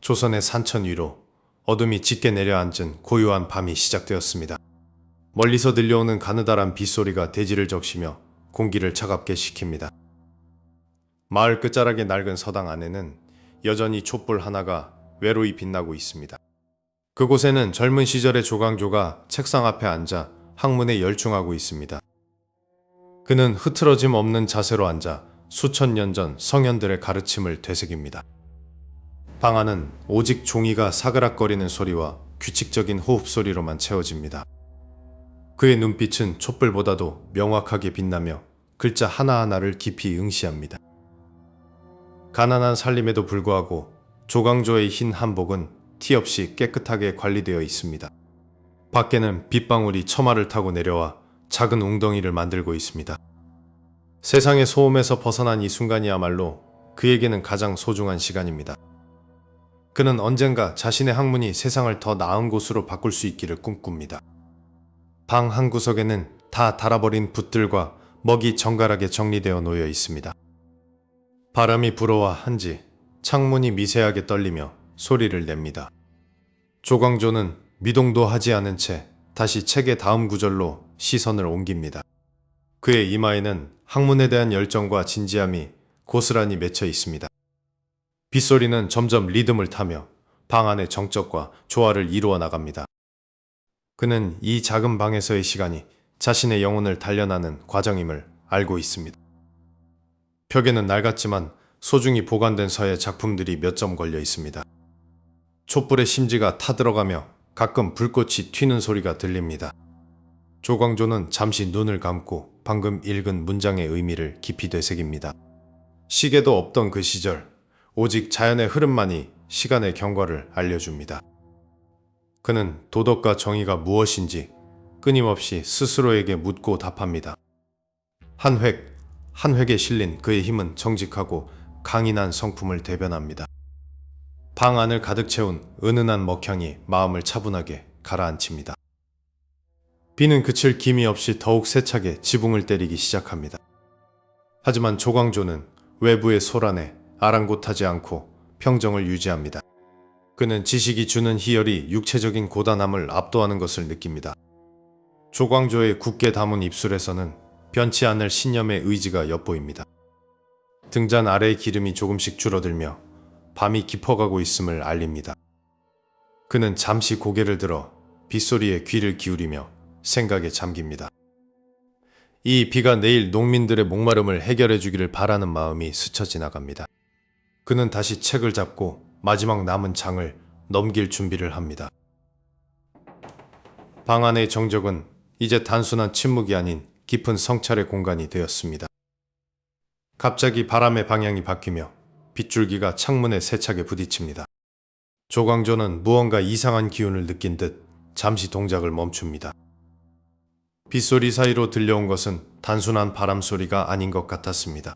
조선의 산천 위로 어둠이 짙게 내려앉은 고요한 밤이 시작되었습니다. 멀리서 들려오는 가느다란 빗소리가 대지를 적시며 공기를 차갑게 식힙니다. 마을 끝자락의 낡은 서당 안에는 여전히 촛불 하나가 외로이 빛나고 있습니다. 그곳에는 젊은 시절의 조광조가 책상 앞에 앉아 학문에 열중하고 있습니다. 그는 흐트러짐 없는 자세로 앉아 수천 년 전 성현들의 가르침을 되새깁니다. 방 안은 오직 종이가 사그락거리는 소리와 규칙적인 호흡 소리로만 채워집니다. 그의 눈빛은 촛불보다도 명확하게 빛나며 글자 하나하나를 깊이 응시합니다. 가난한 살림에도 불구하고 조광조의 흰 한복은 티 없이 깨끗하게 관리되어 있습니다. 밖에는 빗방울이 처마를 타고 내려와 작은 웅덩이를 만들고 있습니다. 세상의 소음에서 벗어난 이 순간이야말로 그에게는 가장 소중한 시간입니다. 그는 언젠가 자신의 학문이 세상을 더 나은 곳으로 바꿀 수 있기를 꿈꿉니다. 방 한 구석에는 다 닳아버린 붓들과 먹이 정갈하게 정리되어 놓여 있습니다. 바람이 불어와 한지 창문이 미세하게 떨리며 소리를 냅니다. 조광조는 미동도 하지 않은 채 다시 책의 다음 구절로 시선을 옮깁니다. 그의 이마에는 학문에 대한 열정과 진지함이 고스란히 맺혀 있습니다. 빗소리는 점점 리듬을 타며 방 안의 정적과 조화를 이루어 나갑니다. 그는 이 작은 방에서의 시간이 자신의 영혼을 단련하는 과정임을 알고 있습니다. 벽에는 낡았지만 소중히 보관된 서예 작품들이 몇 점 걸려 있습니다. 촛불의 심지가 타들어가며 가끔 불꽃이 튀는 소리가 들립니다. 조광조는 잠시 눈을 감고 방금 읽은 문장의 의미를 깊이 되새깁니다. 시계도 없던 그 시절, 오직 자연의 흐름만이 시간의 경과를 알려줍니다. 그는 도덕과 정의가 무엇인지 끊임없이 스스로에게 묻고 답합니다. 한 획에 실린 그의 힘은 정직하고 강인한 성품을 대변합니다. 방 안을 가득 채운 은은한 먹향이 마음을 차분하게 가라앉힙니다. 비는 그칠 기미 없이 더욱 세차게 지붕을 때리기 시작합니다. 하지만 조광조는 외부의 소란에 아랑곳하지 않고 평정을 유지합니다. 그는 지식이 주는 희열이 육체적인 고단함을 압도하는 것을 느낍니다. 조광조의 굳게 담은 입술에서는 변치 않을 신념의 의지가 엿보입니다. 등잔 아래의 기름이 조금씩 줄어들며 밤이 깊어가고 있음을 알립니다. 그는 잠시 고개를 들어 빗소리에 귀를 기울이며 생각에 잠깁니다. 이 비가 내일 농민들의 목마름을 해결해 주기를 바라는 마음이 스쳐 지나갑니다. 그는 다시 책을 잡고 마지막 남은 장을 넘길 준비를 합니다. 방 안의 정적은 이제 단순한 침묵이 아닌 깊은 성찰의 공간이 되었습니다. 갑자기 바람의 방향이 바뀌며 빗줄기가 창문에 세차게 부딪힙니다. 조광조는 무언가 이상한 기운을 느낀 듯 잠시 동작을 멈춥니다. 빗소리 사이로 들려온 것은 단순한 바람 소리가 아닌 것 같았습니다.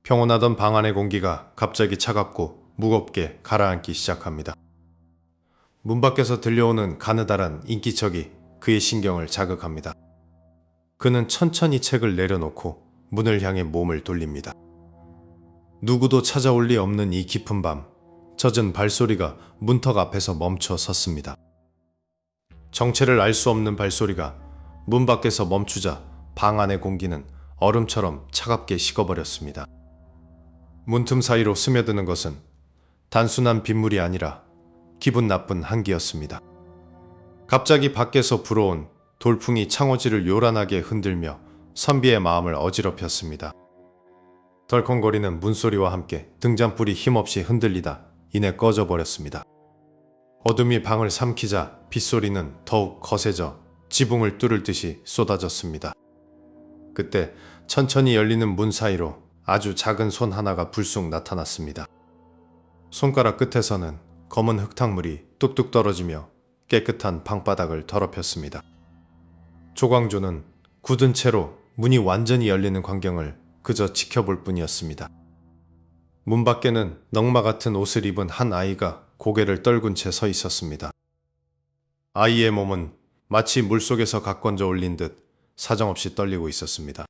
평온하던 방 안의 공기가 갑자기 차갑고 무겁게 가라앉기 시작합니다. 문 밖에서 들려오는 가느다란 인기척이 그의 신경을 자극합니다. 그는 천천히 책을 내려놓고 문을 향해 몸을 돌립니다. 누구도 찾아올 리 없는 이 깊은 밤, 젖은 발소리가 문턱 앞에서 멈춰 섰습니다. 정체를 알 수 없는 발소리가 문 밖에서 멈추자 방 안의 공기는 얼음처럼 차갑게 식어버렸습니다. 문틈 사이로 스며드는 것은 단순한 빗물이 아니라 기분 나쁜 한기였습니다. 갑자기 밖에서 불어온 돌풍이 창호지를 요란하게 흔들며 선비의 마음을 어지럽혔습니다. 덜컹거리는 문소리와 함께 등잔불이 힘없이 흔들리다 이내 꺼져버렸습니다. 어둠이 방을 삼키자 빗소리는 더욱 거세져 지붕을 뚫을 듯이 쏟아졌습니다. 그때 천천히 열리는 문 사이로 아주 작은 손 하나가 불쑥 나타났습니다. 손가락 끝에서는 검은 흙탕물이 뚝뚝 떨어지며 깨끗한 방바닥을 더럽혔습니다. 조광조는 굳은 채로 문이 완전히 열리는 광경을 그저 지켜볼 뿐이었습니다. 문 밖에는 넝마 같은 옷을 입은 한 아이가 고개를 떨군 채 서 있었습니다. 아이의 몸은 마치 물속에서 가건져 올린 듯 사정없이 떨리고 있었습니다.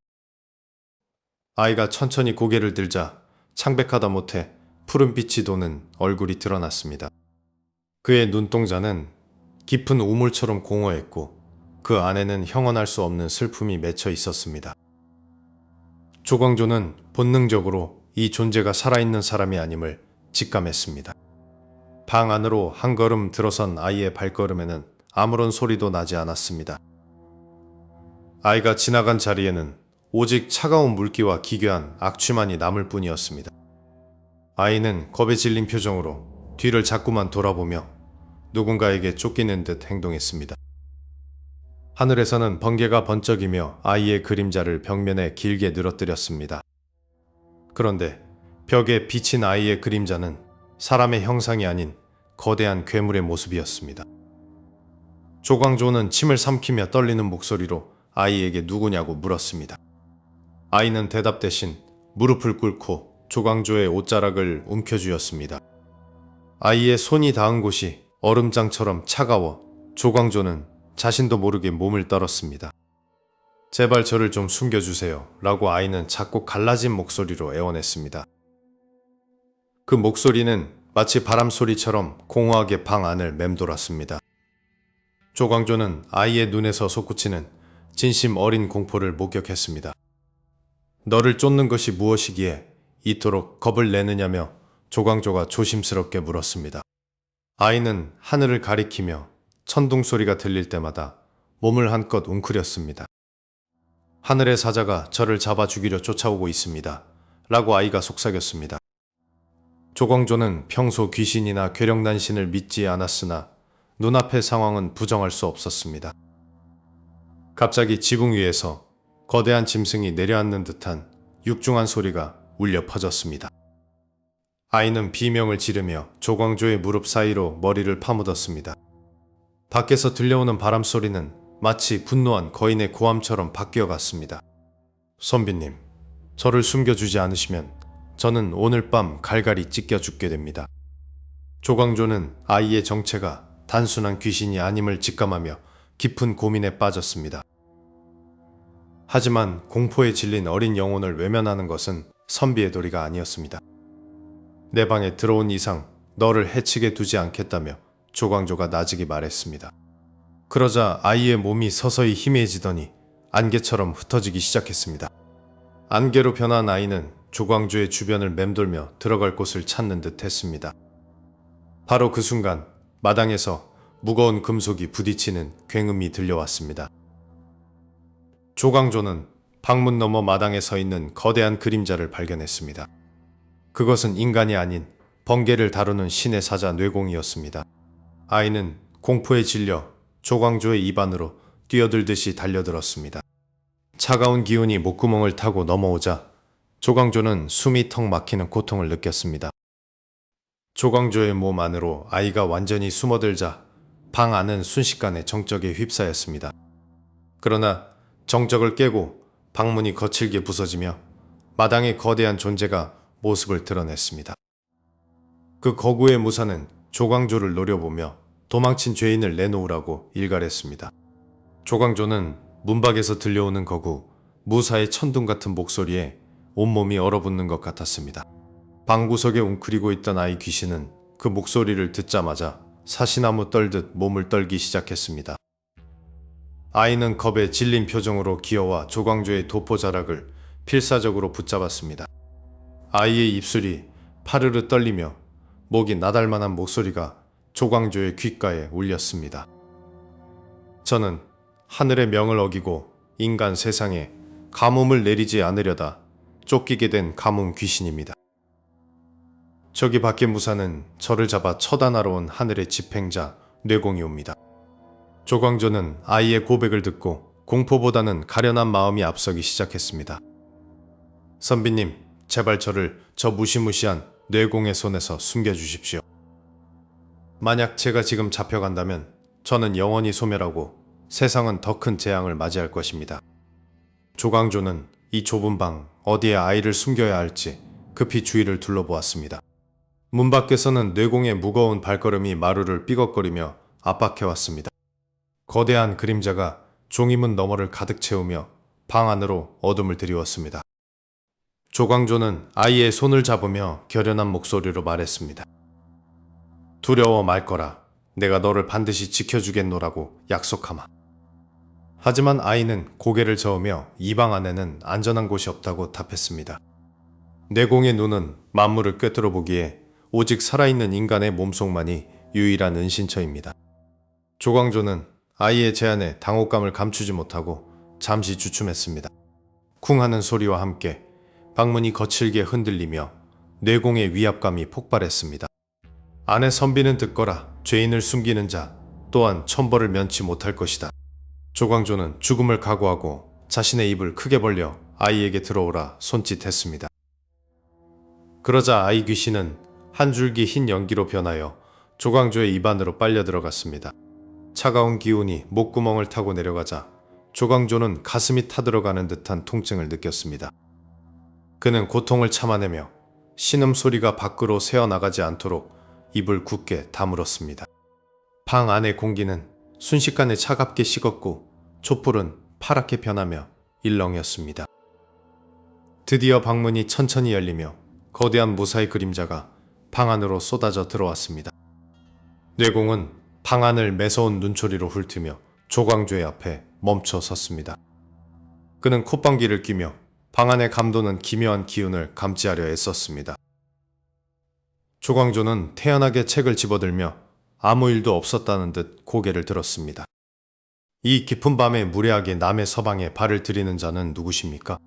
아이가 천천히 고개를 들자 창백하다 못해 푸른빛이 도는 얼굴이 드러났습니다. 그의 눈동자는 깊은 우물처럼 공허했고 그 안에는 형언할 수 없는 슬픔이 맺혀 있었습니다. 조광조는 본능적으로 이 존재가 살아있는 사람이 아님을 직감했습니다. 방 안으로 한 걸음 들어선 아이의 발걸음에는 아무런 소리도 나지 않았습니다. 아이가 지나간 자리에는 오직 차가운 물기와 기괴한 악취만이 남을 뿐이었습니다. 아이는 겁에 질린 표정으로 뒤를 자꾸만 돌아보며 누군가에게 쫓기는 듯 행동했습니다. 하늘에서는 번개가 번쩍이며 아이의 그림자를 벽면에 길게 늘어뜨렸습니다. 그런데 벽에 비친 아이의 그림자는 사람의 형상이 아닌 거대한 괴물의 모습이었습니다. 조광조는 침을 삼키며 떨리는 목소리로 아이에게 누구냐고 물었습니다. 아이는 대답 대신 무릎을 꿇고 조광조의 옷자락을 움켜쥐었습니다. 아이의 손이 닿은 곳이 얼음장처럼 차가워 조광조는 자신도 모르게 몸을 떨었습니다. 제발 저를 좀 숨겨주세요 라고 아이는 작고 갈라진 목소리로 애원했습니다. 그 목소리는 마치 바람소리처럼 공허하게 방 안을 맴돌았습니다. 조광조는 아이의 눈에서 솟구치는 진심 어린 공포를 목격했습니다. 너를 쫓는 것이 무엇이기에 이토록 겁을 내느냐며 조광조가 조심스럽게 물었습니다. 아이는 하늘을 가리키며 천둥 소리가 들릴 때마다 몸을 한껏 웅크렸습니다. 하늘의 사자가 저를 잡아 죽이려 쫓아오고 있습니다. 라고 아이가 속삭였습니다. 조광조는 평소 귀신이나 괴력난신을 믿지 않았으나 눈앞의 상황은 부정할 수 없었습니다. 갑자기 지붕 위에서 거대한 짐승이 내려앉는 듯한 육중한 소리가 울려 퍼졌습니다. 아이는 비명을 지르며 조광조의 무릎 사이로 머리를 파묻었습니다. 밖에서 들려오는 바람 소리는 마치 분노한 거인의 고함처럼 바뀌어갔습니다. 선비님, 저를 숨겨주지 않으시면 저는 오늘 밤 갈갈이 찢겨 죽게 됩니다. 조광조는 아이의 정체가 단순한 귀신이 아님을 직감하며 깊은 고민에 빠졌습니다. 하지만 공포에 질린 어린 영혼을 외면하는 것은 선비의 도리가 아니었습니다. 내 방에 들어온 이상 너를 해치게 두지 않겠다며 조광조가 나직이 말했습니다. 그러자 아이의 몸이 서서히 희미해지더니 안개처럼 흩어지기 시작했습니다. 안개로 변한 아이는 조광조의 주변을 맴돌며 들어갈 곳을 찾는 듯 했습니다. 바로 그 순간 마당에서 무거운 금속이 부딪히는 굉음이 들려왔습니다. 조광조는 방문 너머 마당에 서 있는 거대한 그림자를 발견했습니다. 그것은 인간이 아닌 번개를 다루는 신의 사자 뇌공이었습니다. 아이는 공포에 질려 조광조의 입 안으로 뛰어들듯이 달려들었습니다. 차가운 기운이 목구멍을 타고 넘어오자 조광조는 숨이 턱 막히는 고통을 느꼈습니다. 조광조의 몸 안으로 아이가 완전히 숨어들자 방 안은 순식간에 정적에 휩싸였습니다. 그러나 정적을 깨고 방문이 거칠게 부서지며 마당의 거대한 존재가 모습을 드러냈습니다. 그 거구의 무사는 조광조를 노려보며 도망친 죄인을 내놓으라고 일갈했습니다. 조광조는 문밖에서 들려오는 거구, 무사의 천둥 같은 목소리에 온몸이 얼어붙는 것 같았습니다. 방구석에 웅크리고 있던 아이 귀신은 그 목소리를 듣자마자 사시나무 떨듯 몸을 떨기 시작했습니다. 아이는 겁에 질린 표정으로 기어와 조광조의 도포자락을 필사적으로 붙잡았습니다. 아이의 입술이 파르르 떨리며 목이 나달만한 목소리가 조광조의 귓가에 울렸습니다. 저는 하늘의 명을 어기고 인간 세상에 가뭄을 내리지 않으려다 쫓기게 된 가뭄 귀신입니다. 저기 밖의 무사는 저를 잡아 처단하러 온 하늘의 집행자 뇌공이옵니다. 조광조는 아이의 고백을 듣고 공포보다는 가련한 마음이 앞서기 시작했습니다. 선비님, 제발 저를 저 무시무시한 뇌공의 손에서 숨겨주십시오. 만약 제가 지금 잡혀간다면 저는 영원히 소멸하고 세상은 더 큰 재앙을 맞이할 것입니다. 조광조는 이 좁은 방 어디에 아이를 숨겨야 할지 급히 주위를 둘러보았습니다. 문 밖에서는 뇌공의 무거운 발걸음이 마루를 삐걱거리며 압박해왔습니다. 거대한 그림자가 종이문 너머를 가득 채우며 방 안으로 어둠을 들이웠습니다. 조광조는 아이의 손을 잡으며 결연한 목소리로 말했습니다. 두려워 말 거라. 내가 너를 반드시 지켜주겠노라고 약속하마. 하지만 아이는 고개를 저으며 이 방 안에는 안전한 곳이 없다고 답했습니다. 내공의 눈은 만물을 꿰뚫어 보기에 오직 살아있는 인간의 몸속만이 유일한 은신처입니다. 조광조는 아이의 제안에 당혹감을 감추지 못하고 잠시 주춤했습니다. 쿵 하는 소리와 함께 방문이 거칠게 흔들리며 뇌공의 위압감이 폭발했습니다. 안에 선비는 듣거라. 죄인을 숨기는 자 또한 천벌을 면치 못할 것이다. 조광조는 죽음을 각오하고 자신의 입을 크게 벌려 아이에게 들어오라 손짓했습니다. 그러자 아이 귀신은 한 줄기 흰 연기로 변하여 조광조의 입 안으로 빨려 들어갔습니다. 차가운 기운이 목구멍을 타고 내려가자 조광조는 가슴이 타들어가는 듯한 통증을 느꼈습니다. 그는 고통을 참아내며 신음소리가 밖으로 새어나가지 않도록 입을 굳게 다물었습니다. 방 안의 공기는 순식간에 차갑게 식었고 촛불은 파랗게 변하며 일렁였습니다. 드디어 방문이 천천히 열리며 거대한 무사히 그림자가 방 안으로 쏟아져 들어왔습니다. 뇌공은 방 안을 매서운 눈초리로 훑으며 조광조의 앞에 멈춰 섰습니다. 그는 콧방귀를 뀌며 방 안에 감도는 기묘한 기운을 감지하려 애썼습니다. 조광조는 태연하게 책을 집어들며 아무 일도 없었다는 듯 고개를 들었습니다. 이 깊은 밤에 무례하게 남의 서방에 발을 들이는 자는 누구십니까?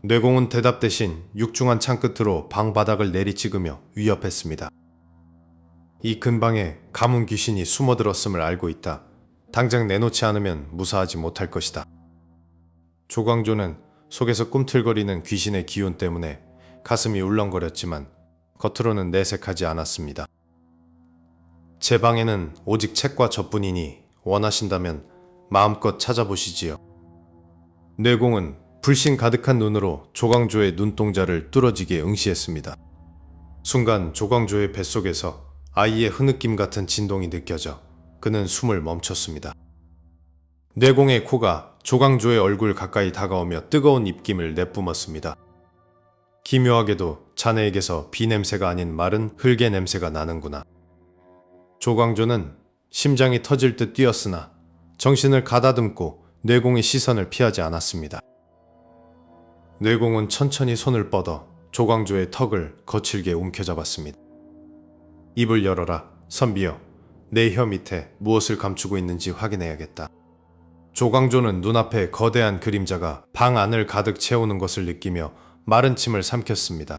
뇌공은 대답 대신 육중한 창끝으로 방 바닥을 내리찍으며 위협했습니다. 이 근방에 가문 귀신이 숨어들었음을 알고 있다. 당장 내놓지 않으면 무사하지 못할 것이다. 조광조는 속에서 꿈틀거리는 귀신의 기운 때문에 가슴이 울렁거렸지만 겉으로는 내색하지 않았습니다. 제 방에는 오직 책과 저뿐이니 원하신다면 마음껏 찾아보시지요. 뇌공은 불신 가득한 눈으로 조광조의 눈동자를 뚫어지게 응시했습니다. 순간 조광조의 뱃속에서 아이의 흐느낌 같은 진동이 느껴져 그는 숨을 멈췄습니다. 뇌공의 코가 조광조의 얼굴 가까이 다가오며 뜨거운 입김을 내뿜었습니다. 기묘하게도 자네에게서 비냄새가 아닌 마른 흙의 냄새가 나는구나. 조광조는 심장이 터질 듯 뛰었으나 정신을 가다듬고 뇌공의 시선을 피하지 않았습니다. 뇌공은 천천히 손을 뻗어 조광조의 턱을 거칠게 움켜잡았습니다. 입을 열어라, 선비여. 내 혀 밑에 무엇을 감추고 있는지 확인해야겠다. 조광조는 눈앞에 거대한 그림자가 방 안을 가득 채우는 것을 느끼며 마른 침을 삼켰습니다.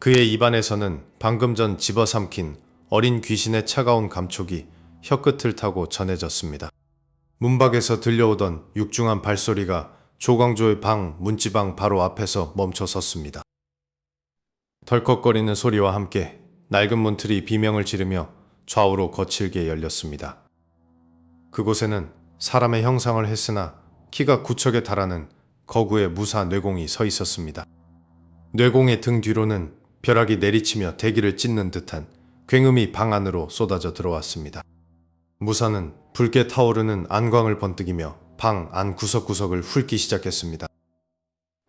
그의 입안에서는 방금 전 집어삼킨 어린 귀신의 차가운 감촉이 혀끝을 타고 전해졌습니다. 문밖에서 들려오던 육중한 발소리가 조광조의 방 문지방 바로 앞에서 멈춰 섰습니다. 덜컥거리는 소리와 함께 낡은 문틀이 비명을 지르며 좌우로 거칠게 열렸습니다. 그곳에는 사람의 형상을 했으나 키가 9척에 달하는 거구의 무사 뇌공이 서 있었습니다. 뇌공의 등 뒤로는 벼락이 내리치며 대기를 찢는 듯한 굉음이 방 안으로 쏟아져 들어왔습니다. 무사는 붉게 타오르는 안광을 번뜩이며 방 안 구석구석을 훑기 시작했습니다.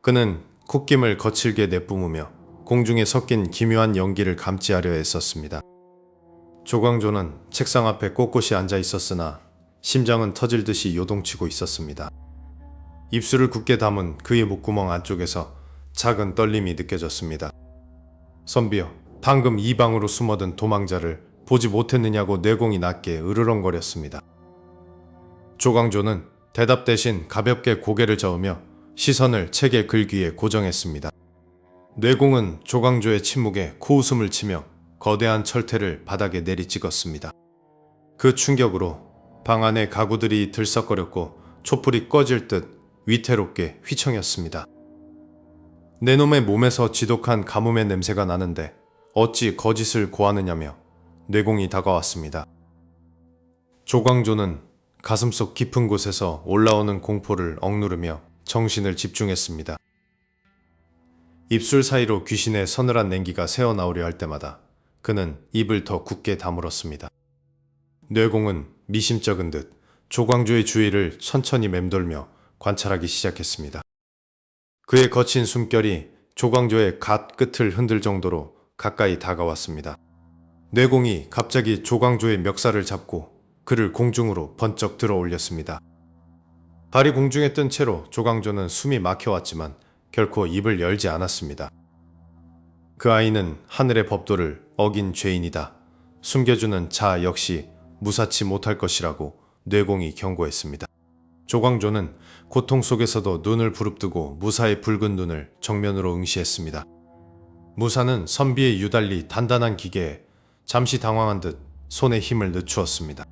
그는 콧김을 거칠게 내뿜으며 공중에 섞인 기묘한 연기를 감지하려 애썼습니다. 조광조는 책상 앞에 꼿꼿이 앉아 있었으나 심장은 터질 듯이 요동치고 있었습니다. 입술을 굳게 담은 그의 목구멍 안쪽에서 작은 떨림이 느껴졌습니다. 선비여, 방금 이 방으로 숨어든 도망자를 보지 못했느냐고 뇌공이 낮게 으르렁거렸습니다. 조광조는 대답 대신 가볍게 고개를 저으며 시선을 책의 글귀에 고정했습니다. 뇌공은 조광조의 침묵에 코웃음을 치며 거대한 철퇴를 바닥에 내리찍었습니다. 그 충격으로 방 안의 가구들이 들썩거렸고 촛불이 꺼질 듯 위태롭게 휘청였습니다. 내 놈의 몸에서 지독한 가뭄의 냄새가 나는데 어찌 거짓을 고하느냐며 뇌공이 다가왔습니다. 조광조는 가슴속 깊은 곳에서 올라오는 공포를 억누르며 정신을 집중했습니다. 입술 사이로 귀신의 서늘한 냉기가 새어나오려 할 때마다 그는 입을 더 굳게 다물었습니다. 뇌공은 미심쩍은 듯 조광조의 주위를 천천히 맴돌며 관찰하기 시작했습니다. 그의 거친 숨결이 조광조의 갓 끝을 흔들 정도로 가까이 다가왔습니다. 뇌공이 갑자기 조광조의 멱살을 잡고 그를 공중으로 번쩍 들어 올렸습니다. 발이 공중에 뜬 채로 조광조는 숨이 막혀왔지만 결코 입을 열지 않았습니다. 그 아이는 하늘의 법도를 어긴 죄인이다. 숨겨주는 자 역시 무사치 못할 것이라고 뇌공이 경고했습니다. 조광조는 고통 속에서도 눈을 부릅뜨고 무사의 붉은 눈을 정면으로 응시했습니다. 무사는 선비의 유달리 단단한 기계에 잠시 당황한 듯 손에 힘을 늦추었습니다.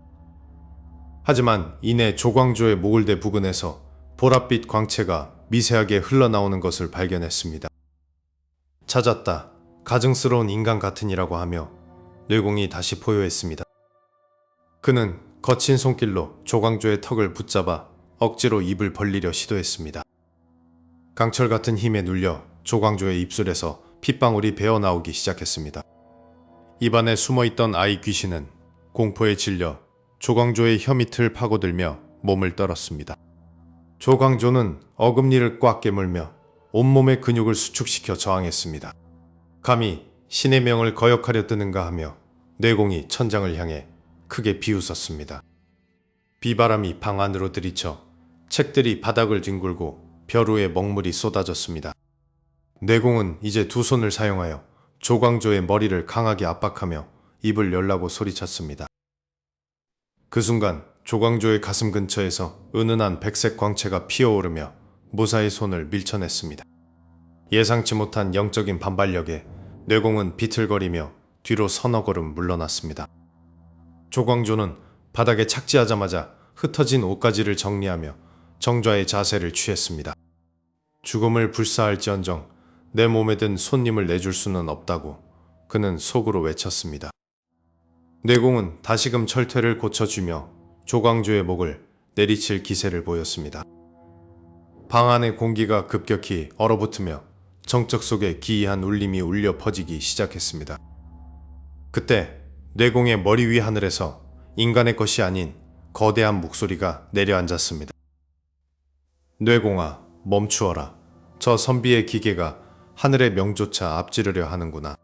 하지만 이내 조광조의 목을대 부근에서 보랏빛 광채가 미세하게 흘러나오는 것을 발견했습니다. 찾았다. 가증스러운 인간 같으니라고 하며 뇌공이 다시 포효했습니다. 그는 거친 손길로 조광조의 턱을 붙잡아 억지로 입을 벌리려 시도했습니다. 강철 같은 힘에 눌려 조광조의 입술에서 핏방울이 배어나오기 시작했습니다. 입안에 숨어있던 아이 귀신은 공포에 질려 조광조의 혀밑을 파고들며 몸을 떨었습니다. 조광조는 어금니를 꽉 깨물며 온몸의 근육을 수축시켜 저항했습니다. 감히 신의 명을 거역하려 드는가 하며 뇌공이 천장을 향해 크게 비웃었습니다. 비바람이 방 안으로 들이쳐 책들이 바닥을 뒹굴고 벼 위에 먹물이 쏟아졌습니다. 뇌공은 이제 두 손을 사용하여 조광조의 머리를 강하게 압박하며 입을 열라고 소리쳤습니다. 그 순간 조광조의 가슴 근처에서 은은한 백색 광채가 피어오르며 무사의 손을 밀쳐냈습니다. 예상치 못한 영적인 반발력에 뇌공은 비틀거리며 뒤로 서너 걸음 물러났습니다. 조광조는 바닥에 착지하자마자 흩어진 옷가지를 정리하며 정좌의 자세를 취했습니다. 죽음을 불사할지언정 내 몸에 든 손님을 내줄 수는 없다고 그는 속으로 외쳤습니다. 뇌공은 다시금 철퇴를 고쳐주며 조광조의 목을 내리칠 기세를 보였습니다. 방 안의 공기가 급격히 얼어붙으며 정적 속에 기이한 울림이 울려 퍼지기 시작했습니다. 그때 뇌공의 머리 위 하늘에서 인간의 것이 아닌 거대한 목소리가 내려앉았습니다. 뇌공아, 멈추어라. 저 선비의 기계가 하늘의 명조차 앞지르려 하는구나.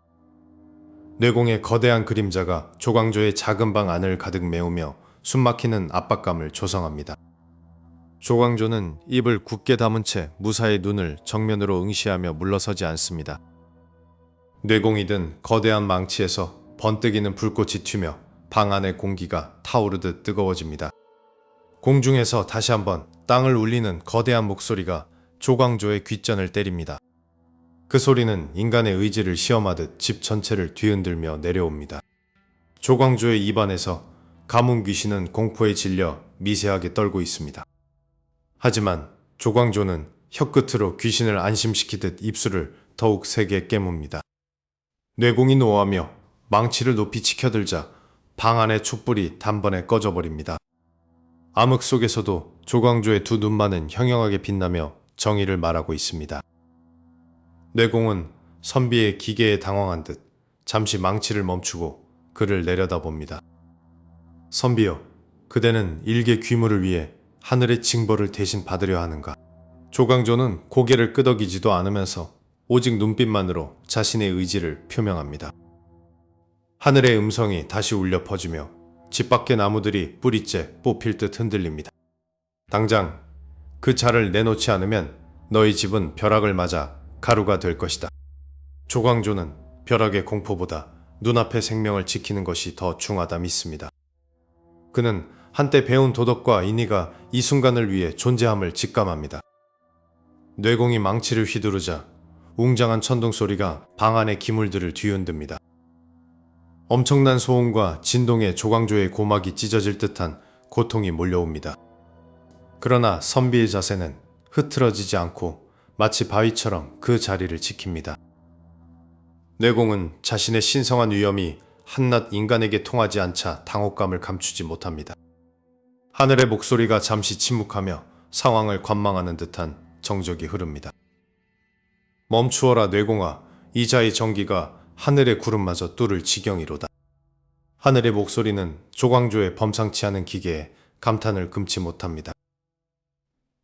뇌공의 거대한 그림자가 조광조의 작은 방 안을 가득 메우며 숨막히는 압박감을 조성합니다. 조광조는 입을 굳게 다문 채 무사의 눈을 정면으로 응시하며 물러서지 않습니다. 뇌공이 든 거대한 망치에서 번뜩이는 불꽃이 튀며 방 안의 공기가 타오르듯 뜨거워집니다. 공중에서 다시 한번 땅을 울리는 거대한 목소리가 조광조의 귓전을 때립니다. 그 소리는 인간의 의지를 시험하듯 집 전체를 뒤흔들며 내려옵니다. 조광조의 입안에서 가뭄 귀신은 공포에 질려 미세하게 떨고 있습니다. 하지만 조광조는 혀끝으로 귀신을 안심시키듯 입술을 더욱 세게 깨뭅니다. 뇌공이 노하며 망치를 높이 치켜들자 방 안의 촛불이 단번에 꺼져버립니다. 암흑 속에서도 조광조의 두 눈만은 형형하게 빛나며 정의를 말하고 있습니다. 뇌공은 선비의 기계에 당황한 듯 잠시 망치를 멈추고 그를 내려다봅니다. 선비여, 그대는 일개 귀물을 위해 하늘의 징벌을 대신 받으려 하는가? 조광조는 고개를 끄덕이지도 않으면서 오직 눈빛만으로 자신의 의지를 표명합니다. 하늘의 음성이 다시 울려 퍼지며 집 밖의 나무들이 뿌리째 뽑힐 듯 흔들립니다. 당장 그 자를 내놓지 않으면 너희 집은 벼락을 맞아 가루가 될 것이다. 조광조는 벼락의 공포보다 눈앞의 생명을 지키는 것이 더 중하다 믿습니다. 그는 한때 배운 도덕과 인의가 이 순간을 위해 존재함을 직감합니다. 뇌공이 망치를 휘두르자 웅장한 천둥 소리가 방 안의 기물들을 뒤흔듭니다. 엄청난 소음과 진동에 조광조의 고막이 찢어질 듯한 고통이 몰려옵니다. 그러나 선비의 자세는 흐트러지지 않고 마치 바위처럼 그 자리를 지킵니다. 뇌공은 자신의 신성한 위엄이 한낱 인간에게 통하지 않자 당혹감을 감추지 못합니다. 하늘의 목소리가 잠시 침묵하며 상황을 관망하는 듯한 정적이 흐릅니다. 멈추어라 뇌공아, 이 자의 정기가 하늘의 구름마저 뚫을 지경이로다. 하늘의 목소리는 조광조의 범상치 않은 기계에 감탄을 금치 못합니다.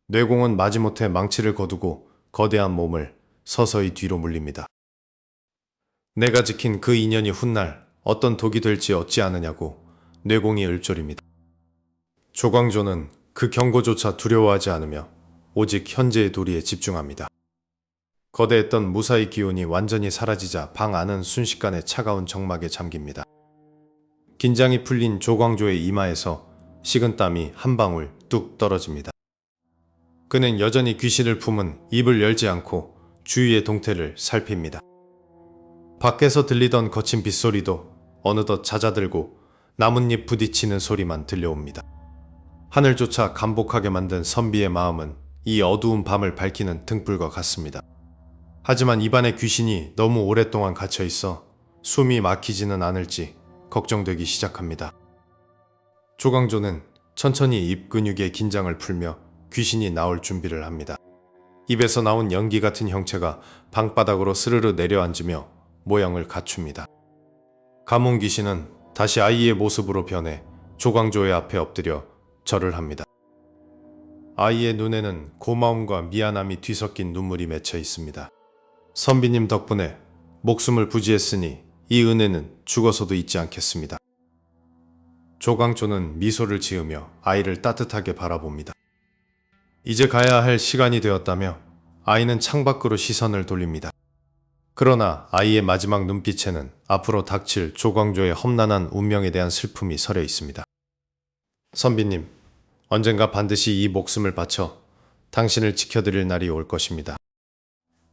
뇌공은 마지못해 망치를 거두고 거대한 몸을 서서히 뒤로 물립니다. 내가 지킨 그 인연이 훗날 어떤 독이 될지 얻지 않으냐고 뇌공이 읊조립니다. 조광조는 그 경고조차 두려워하지 않으며 오직 현재의 도리에 집중합니다. 거대했던 무사히 기운이 완전히 사라지자 방 안은 순식간에 차가운 정막에 잠깁니다. 긴장이 풀린 조광조의 이마에서 식은땀이 한 방울 뚝 떨어집니다. 그는 여전히 귀신을 품은 입을 열지 않고 주위의 동태를 살핍니다. 밖에서 들리던 거친 빗소리도 어느덧 잦아들고 나뭇잎 부딪히는 소리만 들려옵니다. 하늘조차 감복하게 만든 선비의 마음은 이 어두운 밤을 밝히는 등불과 같습니다. 하지만 입안에 귀신이 너무 오랫동안 갇혀 있어 숨이 막히지는 않을지 걱정되기 시작합니다. 조광조는 천천히 입 근육의 긴장을 풀며 귀신이 나올 준비를 합니다. 입에서 나온 연기 같은 형체가 방바닥으로 스르르 내려앉으며 모양을 갖춥니다. 가문 귀신은 다시 아이의 모습으로 변해 조광조의 앞에 엎드려 절을 합니다. 아이의 눈에는 고마움과 미안함이 뒤섞인 눈물이 맺혀 있습니다. 선비님 덕분에 목숨을 부지했으니 이 은혜는 죽어서도 잊지 않겠습니다. 조광조는 미소를 지으며 아이를 따뜻하게 바라봅니다. 이제 가야 할 시간이 되었다며 아이는 창밖으로 시선을 돌립니다. 그러나 아이의 마지막 눈빛에는 앞으로 닥칠 조광조의 험난한 운명에 대한 슬픔이 서려 있습니다. 선비님, 언젠가 반드시 이 목숨을 바쳐 당신을 지켜드릴 날이 올 것입니다.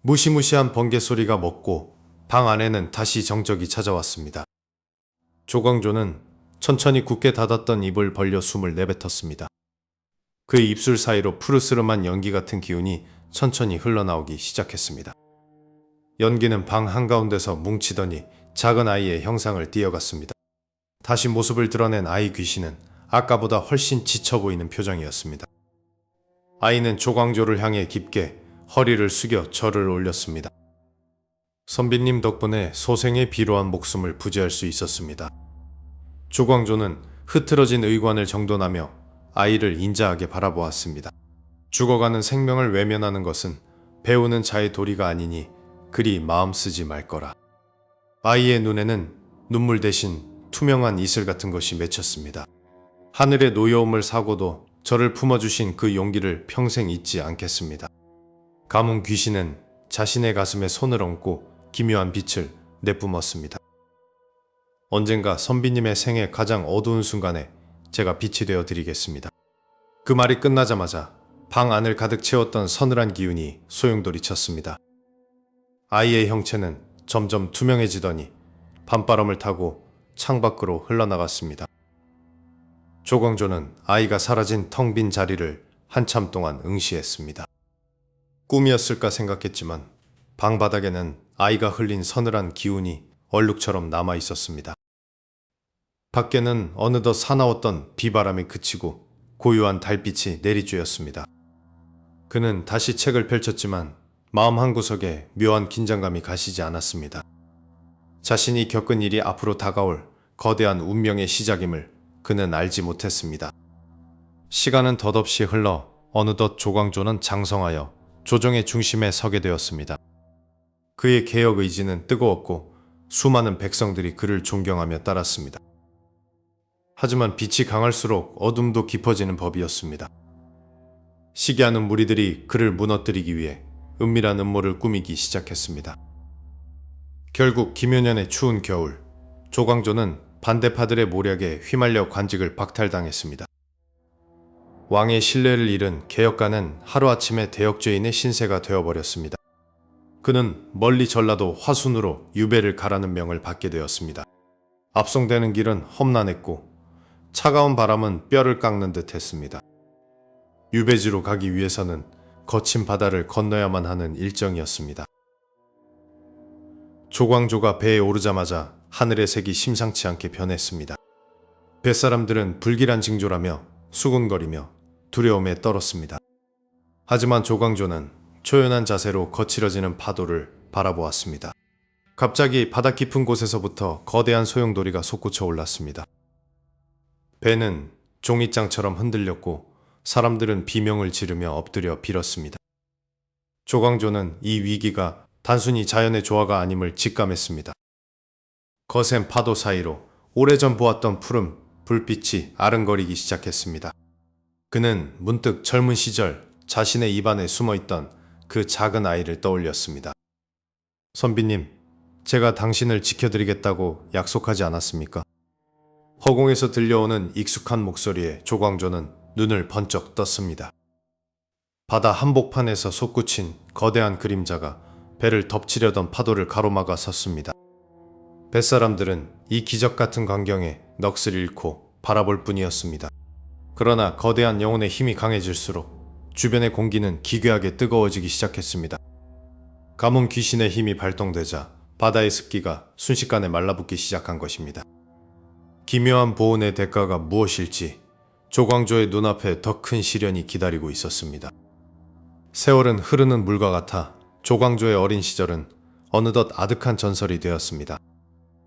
무시무시한 번개 소리가 멎고 방 안에는 다시 정적이 찾아왔습니다. 조광조는 천천히 굳게 닫았던 입을 벌려 숨을 내뱉었습니다. 그의 입술 사이로 푸르스름한 연기 같은 기운이 천천히 흘러나오기 시작했습니다. 연기는 방 한가운데서 뭉치더니 작은 아이의 형상을 띄어갔습니다. 다시 모습을 드러낸 아이 귀신은 아까보다 훨씬 지쳐 보이는 표정이었습니다. 아이는 조광조를 향해 깊게 허리를 숙여 절을 올렸습니다. 선비님 덕분에 소생의 비로한 목숨을 부지할 수 있었습니다. 조광조는 흐트러진 의관을 정돈하며 아이를 인자하게 바라보았습니다. 죽어가는 생명을 외면하는 것은 배우는 자의 도리가 아니니 그리 마음 쓰지 말거라. 아이의 눈에는 눈물 대신 투명한 이슬 같은 것이 맺혔습니다. 하늘의 노여움을 사고도 저를 품어주신 그 용기를 평생 잊지 않겠습니다. 가문 귀신은 자신의 가슴에 손을 얹고 기묘한 빛을 내뿜었습니다. 언젠가 선비님의 생애 가장 어두운 순간에 제가 빛이 되어 드리겠습니다. 그 말이 끝나자마자 방 안을 가득 채웠던 서늘한 기운이 소용돌이쳤습니다. 아이의 형체는 점점 투명해지더니 밤바람을 타고 창밖으로 흘러나갔습니다. 조광조는 아이가 사라진 텅 빈 자리를 한참 동안 응시했습니다. 꿈이었을까 생각했지만 방바닥에는 아이가 흘린 서늘한 기운이 얼룩처럼 남아 있었습니다. 밖에는 어느덧 사나웠던 비바람이 그치고 고요한 달빛이 내리쬐었습니다. 그는 다시 책을 펼쳤지만 마음 한구석에 묘한 긴장감이 가시지 않았습니다. 자신이 겪은 일이 앞으로 다가올 거대한 운명의 시작임을 그는 알지 못했습니다. 시간은 덧없이 흘러 어느덧 조광조는 장성하여 조정의 중심에 서게 되었습니다. 그의 개혁 의지는 뜨거웠고 수많은 백성들이 그를 존경하며 따랐습니다. 하지만 빛이 강할수록 어둠도 깊어지는 법이었습니다. 시기하는 무리들이 그를 무너뜨리기 위해 은밀한 음모를 꾸미기 시작했습니다. 결국 김효년의 추운 겨울, 조광조는 반대파들의 모략에 휘말려 관직을 박탈당했습니다. 왕의 신뢰를 잃은 개혁가는 하루아침에 대역죄인의 신세가 되어버렸습니다. 그는 멀리 전라도 화순으로 유배를 가라는 명을 받게 되었습니다. 압송되는 길은 험난했고 차가운 바람은 뼈를 깎는 듯 했습니다. 유배지로 가기 위해서는 거친 바다를 건너야만 하는 일정이었습니다. 조광조가 배에 오르자마자 하늘의 색이 심상치 않게 변했습니다. 뱃사람들은 불길한 징조라며 수군거리며 두려움에 떨었습니다. 하지만 조광조는 초연한 자세로 거칠어지는 파도를 바라보았습니다. 갑자기 바다 깊은 곳에서부터 거대한 소용돌이가 솟구쳐 올랐습니다. 배는 종잇장처럼 흔들렸고 사람들은 비명을 지르며 엎드려 빌었습니다. 조광조는 이 위기가 단순히 자연의 조화가 아님을 직감했습니다. 거센 파도 사이로 오래전 보았던 푸른 불빛이 아른거리기 시작했습니다. 그는 문득 젊은 시절 자신의 입안에 숨어있던 그 작은 아이를 떠올렸습니다. 선비님, 제가 당신을 지켜드리겠다고 약속하지 않았습니까? 허공에서 들려오는 익숙한 목소리에 조광조는 눈을 번쩍 떴습니다. 바다 한복판에서 솟구친 거대한 그림자가 배를 덮치려던 파도를 가로막아 섰습니다. 뱃사람들은 이 기적 같은 광경에 넋을 잃고 바라볼 뿐이었습니다. 그러나 거대한 영혼의 힘이 강해질수록 주변의 공기는 기괴하게 뜨거워지기 시작했습니다. 가뭄 귀신의 힘이 발동되자 바다의 습기가 순식간에 말라붙기 시작한 것입니다. 기묘한 보온의 대가가 무엇일지 조광조의 눈앞에 더 큰 시련이 기다리고 있었습니다. 세월은 흐르는 물과 같아 조광조의 어린 시절은 어느덧 아득한 전설이 되었습니다.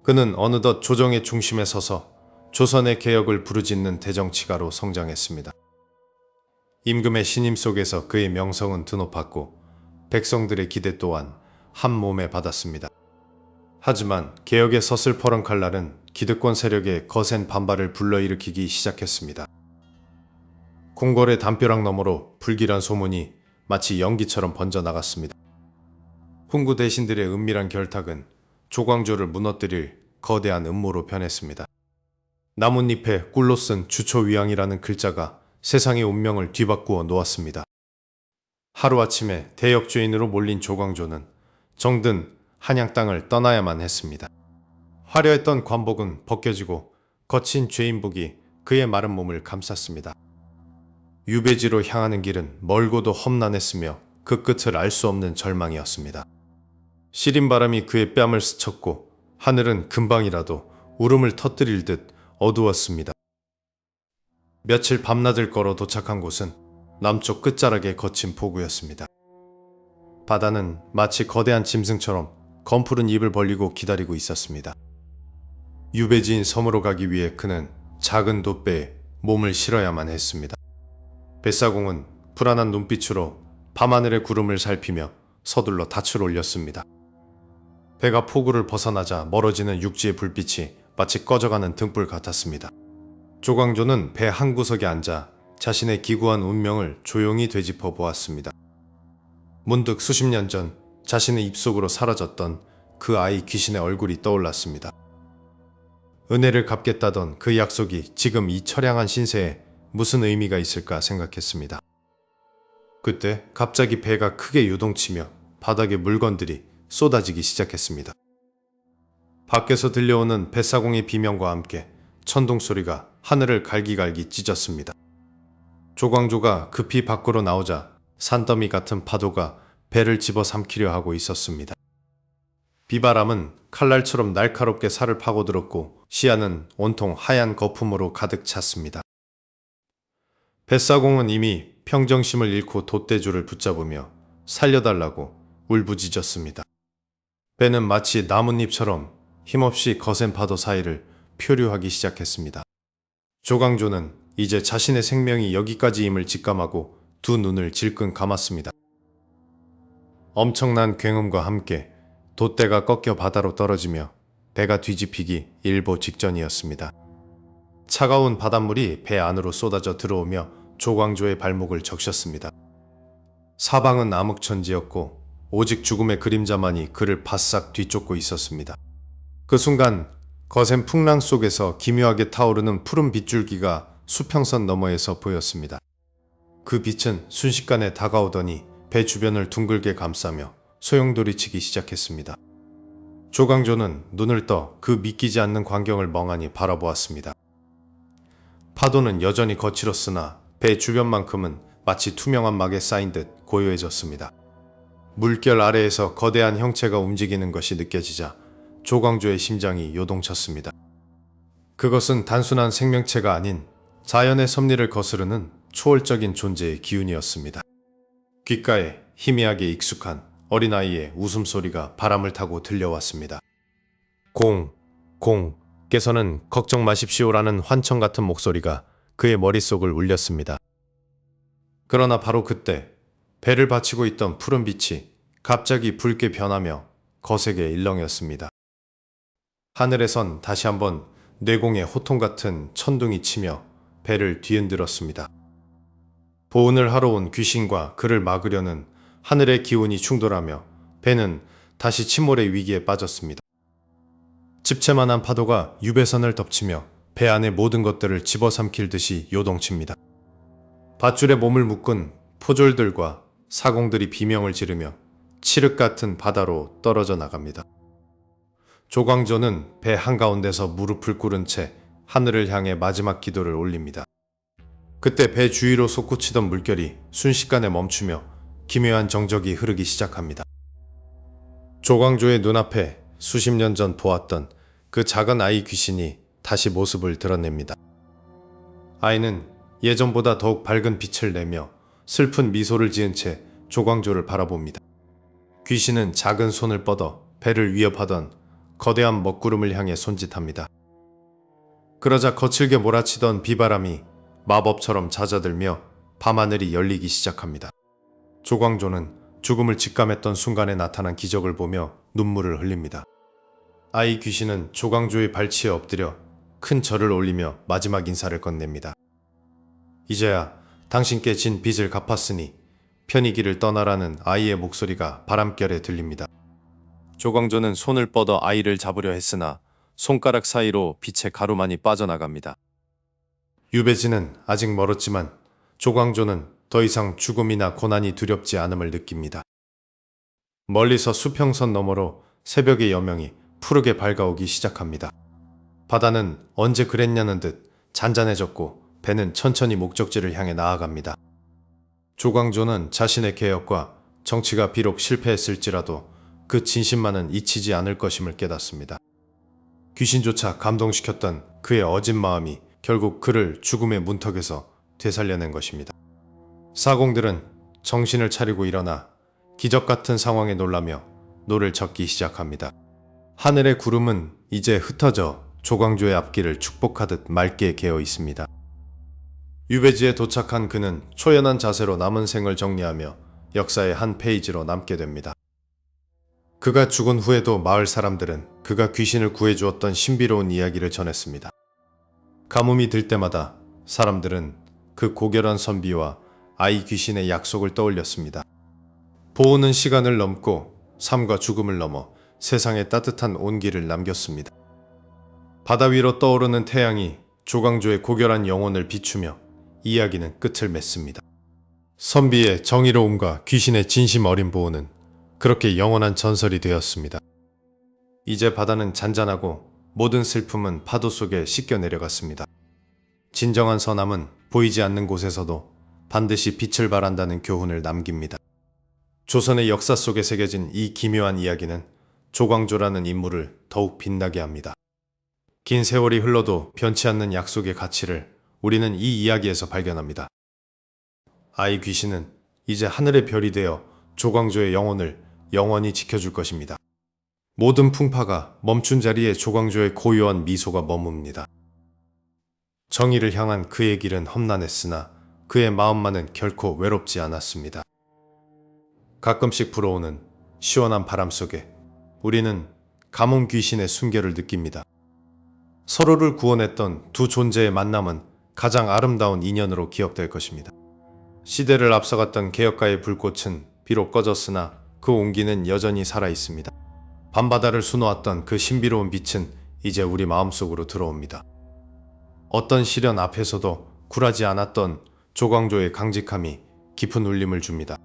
그는 어느덧 조정의 중심에 서서 조선의 개혁을 부르짖는 대정치가로 성장했습니다. 임금의 신임 속에서 그의 명성은 드높았고 백성들의 기대 또한 한 몸에 받았습니다. 하지만 개혁의 서슬퍼런 칼날은 기득권 세력의 거센 반발을 불러일으키기 시작했습니다. 궁궐의 담벼락 너머로 불길한 소문이 마치 연기처럼 번져나갔습니다. 훈구 대신들의 은밀한 결탁은 조광조를 무너뜨릴 거대한 음모로 변했습니다. 나뭇잎에 꿀로 쓴 주초위왕이라는 글자가 세상의 운명을 뒤바꾸어 놓았습니다. 하루아침에 대역죄인으로 몰린 조광조는 정든 한양 땅을 떠나야만 했습니다. 화려했던 관복은 벗겨지고 거친 죄인복이 그의 마른 몸을 감쌌습니다. 유배지로 향하는 길은 멀고도 험난했으며 그 끝을 알 수 없는 절망이었습니다. 시린 바람이 그의 뺨을 스쳤고 하늘은 금방이라도 울음을 터뜨릴 듯 어두웠습니다. 며칠 밤낮을 걸어 도착한 곳은 남쪽 끝자락의 거친 포구였습니다. 바다는 마치 거대한 짐승처럼 검푸른 입을 벌리고 기다리고 있었습니다. 유배지인 섬으로 가기 위해 그는 작은 돛배에 몸을 실어야만 했습니다. 뱃사공은 불안한 눈빛으로 밤하늘의 구름을 살피며 서둘러 닻을 올렸습니다. 배가 포구를 벗어나자 멀어지는 육지의 불빛이 마치 꺼져가는 등불 같았습니다. 조광조는 배 한 구석에 앉아 자신의 기구한 운명을 조용히 되짚어 보았습니다. 문득 수십 년 전 자신의 입속으로 사라졌던 그 아이 귀신의 얼굴이 떠올랐습니다. 은혜를 갚겠다던 그 약속이 지금 이 처량한 신세에 무슨 의미가 있을까 생각했습니다. 그때 갑자기 배가 크게 요동치며 바닥에 물건들이 쏟아지기 시작했습니다. 밖에서 들려오는 뱃사공의 비명과 함께 천둥 소리가 하늘을 갈기갈기 찢었습니다. 조광조가 급히 밖으로 나오자 산더미 같은 파도가 배를 집어삼키려 하고 있었습니다. 비바람은 칼날처럼 날카롭게 살을 파고들었고 시야는 온통 하얀 거품으로 가득 찼습니다. 뱃사공은 이미 평정심을 잃고 돛대줄을 붙잡으며 살려달라고 울부짖었습니다. 배는 마치 나뭇잎처럼 힘없이 거센 파도 사이를 표류하기 시작했습니다. 조광조는 이제 자신의 생명이 여기까지임을 직감하고 두 눈을 질끈 감았습니다. 엄청난 굉음과 함께 돛대가 꺾여 바다로 떨어지며 배가 뒤집히기 일보 직전이었습니다. 차가운 바닷물이 배 안으로 쏟아져 들어오며 조광조의 발목을 적셨습니다. 사방은 암흑천지였고 오직 죽음의 그림자만이 그를 바싹 뒤쫓고 있었습니다. 그 순간 거센 풍랑 속에서 기묘하게 타오르는 푸른 빗줄기가 수평선 너머에서 보였습니다. 그 빛은 순식간에 다가오더니 배 주변을 둥글게 감싸며 소용돌이치기 시작했습니다. 조광조는 눈을 떠 그 믿기지 않는 광경을 멍하니 바라보았습니다. 파도는 여전히 거칠었으나 배 주변만큼은 마치 투명한 막에 쌓인 듯 고요해졌습니다. 물결 아래에서 거대한 형체가 움직이는 것이 느껴지자 조광조의 심장이 요동쳤습니다. 그것은 단순한 생명체가 아닌 자연의 섭리를 거스르는 초월적인 존재의 기운이었습니다. 귓가에 희미하게 익숙한 어린아이의 웃음소리가 바람을 타고 들려왔습니다. 께서는 걱정 마십시오라는 환청 같은 목소리가 그의 머릿속을 울렸습니다. 그러나 바로 그때 배를 받치고 있던 푸른 빛이 갑자기 붉게 변하며 거세게 일렁였습니다. 하늘에선 다시 한번 뇌공의 호통 같은 천둥이 치며 배를 뒤흔들었습니다. 보온을 하러 온 귀신과 그를 막으려는 하늘의 기운이 충돌하며 배는 다시 침몰의 위기에 빠졌습니다. 집채만한 파도가 유배선을 덮치며 배 안의 모든 것들을 집어삼킬 듯이 요동칩니다. 밧줄에 몸을 묶은 포졸들과 사공들이 비명을 지르며 칠흑 같은 바다로 떨어져 나갑니다. 조광조는 배 한가운데서 무릎을 꿇은 채 하늘을 향해 마지막 기도를 올립니다. 그때 배 주위로 솟구치던 물결이 순식간에 멈추며 기묘한 정적이 흐르기 시작합니다. 조광조의 눈앞에 수십 년 전 보았던 그 작은 아이 귀신이 다시 모습을 드러냅니다. 아이는 예전보다 더욱 밝은 빛을 내며 슬픈 미소를 지은 채 조광조를 바라봅니다. 귀신은 작은 손을 뻗어 배를 위협하던 거대한 먹구름을 향해 손짓합니다. 그러자 거칠게 몰아치던 비바람이 마법처럼 잦아들며 밤하늘이 열리기 시작합니다. 조광조는 죽음을 직감했던 순간에 나타난 기적을 보며 눈물을 흘립니다. 아이 귀신은 조광조의 발치에 엎드려 큰 절을 올리며 마지막 인사를 건넵니다. 이제야 당신께 진 빚을 갚았으니 편히 길을 떠나라는 아이의 목소리가 바람결에 들립니다. 조광조는 손을 뻗어 아이를 잡으려 했으나 손가락 사이로 빛의 가루만이 빠져나갑니다. 유배지는 아직 멀었지만 조광조는 더 이상 죽음이나 고난이 두렵지 않음을 느낍니다. 멀리서 수평선 너머로 새벽의 여명이 푸르게 밝아오기 시작합니다. 바다는 언제 그랬냐는 듯 잔잔해졌고 배는 천천히 목적지를 향해 나아갑니다. 조광조는 자신의 개혁과 정치가 비록 실패했을지라도 그 진심만은 잊히지 않을 것임을 깨닫습니다. 귀신조차 감동시켰던 그의 어진 마음이 결국 그를 죽음의 문턱에서 되살려낸 것입니다. 사공들은 정신을 차리고 일어나 기적 같은 상황에 놀라며 노를 젓기 시작합니다. 하늘의 구름은 이제 흩어져 조광조의 앞길을 축복하듯 맑게 개어 있습니다. 유배지에 도착한 그는 초연한 자세로 남은 생을 정리하며 역사의 한 페이지로 남게 됩니다. 그가 죽은 후에도 마을 사람들은 그가 귀신을 구해주었던 신비로운 이야기를 전했습니다. 가뭄이 들 때마다 사람들은 그 고결한 선비와 아이 귀신의 약속을 떠올렸습니다. 보호는 시간을 넘고 삶과 죽음을 넘어 세상에 따뜻한 온기를 남겼습니다. 바다 위로 떠오르는 태양이 조광조의 고결한 영혼을 비추며 이야기는 끝을 맺습니다. 선비의 정의로움과 귀신의 진심 어린 보호는 그렇게 영원한 전설이 되었습니다. 이제 바다는 잔잔하고 모든 슬픔은 파도 속에 씻겨 내려갔습니다. 진정한 선함은 보이지 않는 곳에서도 반드시 빛을 발한다는 교훈을 남깁니다. 조선의 역사 속에 새겨진 이 기묘한 이야기는 조광조라는 인물을 더욱 빛나게 합니다. 긴 세월이 흘러도 변치 않는 약속의 가치를 우리는 이 이야기에서 발견합니다. 아이 귀신은 이제 하늘의 별이 되어 조광조의 영혼을 영원히 지켜줄 것입니다. 모든 풍파가 멈춘 자리에 조광조의 고요한 미소가 머뭅니다. 정의를 향한 그의 길은 험난했으나 그의 마음만은 결코 외롭지 않았습니다. 가끔씩 불어오는 시원한 바람 속에 우리는 가뭄 귀신의 순결을 느낍니다. 서로를 구원했던 두 존재의 만남은 가장 아름다운 인연으로 기억될 것입니다. 시대를 앞서갔던 개혁가의 불꽃은 비록 꺼졌으나 그 온기는 여전히 살아있습니다. 밤바다를 수놓았던 그 신비로운 빛은 이제 우리 마음속으로 들어옵니다. 어떤 시련 앞에서도 굴하지 않았던 조광조의 강직함이 깊은 울림을 줍니다.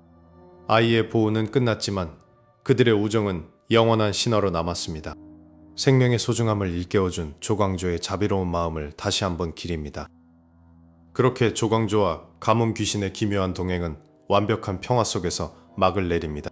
아이의 보호는 끝났지만 그들의 우정은 영원한 신화로 남았습니다. 생명의 소중함을 일깨워준 조광조의 자비로운 마음을 다시 한번 기립니다. 그렇게 조광조와 가뭄 귀신의 기묘한 동행은 완벽한 평화 속에서 막을 내립니다.